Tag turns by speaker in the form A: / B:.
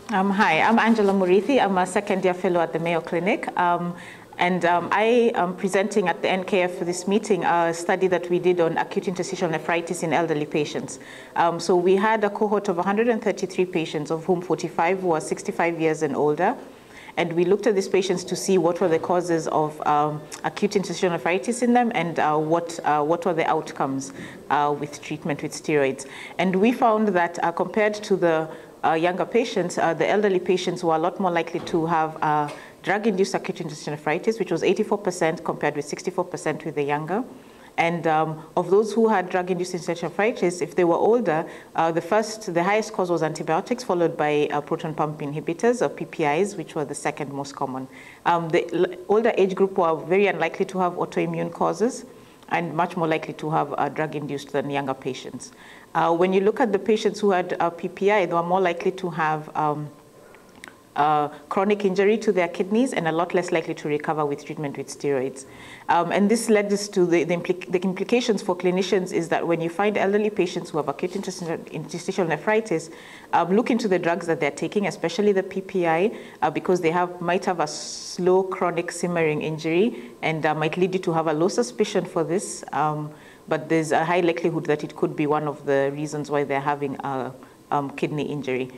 A: Hi, I'm Angela Muriithi. I'm a second-year fellow at the Mayo Clinic. I am presenting at the NKF for this meeting a study that we did on acute interstitial nephritis in elderly patients. So we had a cohort of 133 patients, of whom 45 were 65 years and older. And we looked at these patients to see what were the causes of acute interstitial nephritis in them and what were the outcomes with treatment with steroids. And we found that compared to the younger patients, the elderly patients were a lot more likely to have drug-induced acute interstitial nephritis, which was 84% compared with 64% with the younger. And of those who had drug-induced interstitial nephritis, if they were older, the highest cause was antibiotics, followed by proton pump inhibitors, or PPIs, which were the second most common. The older age group were very unlikely to have autoimmune causes and much more likely to have drug-induced than younger patients. When you look at the patients who had PPI, they were more likely to have chronic injury to their kidneys and a lot less likely to recover with treatment with steroids. And this led us to the implications for clinicians is that when you find elderly patients who have acute interstitial nephritis, look into the drugs that they're taking, especially the PPI, because they might have a slow chronic simmering injury and might lead you to have a low suspicion for this. But there's a high likelihood that it could be one of the reasons why they're having a kidney injury.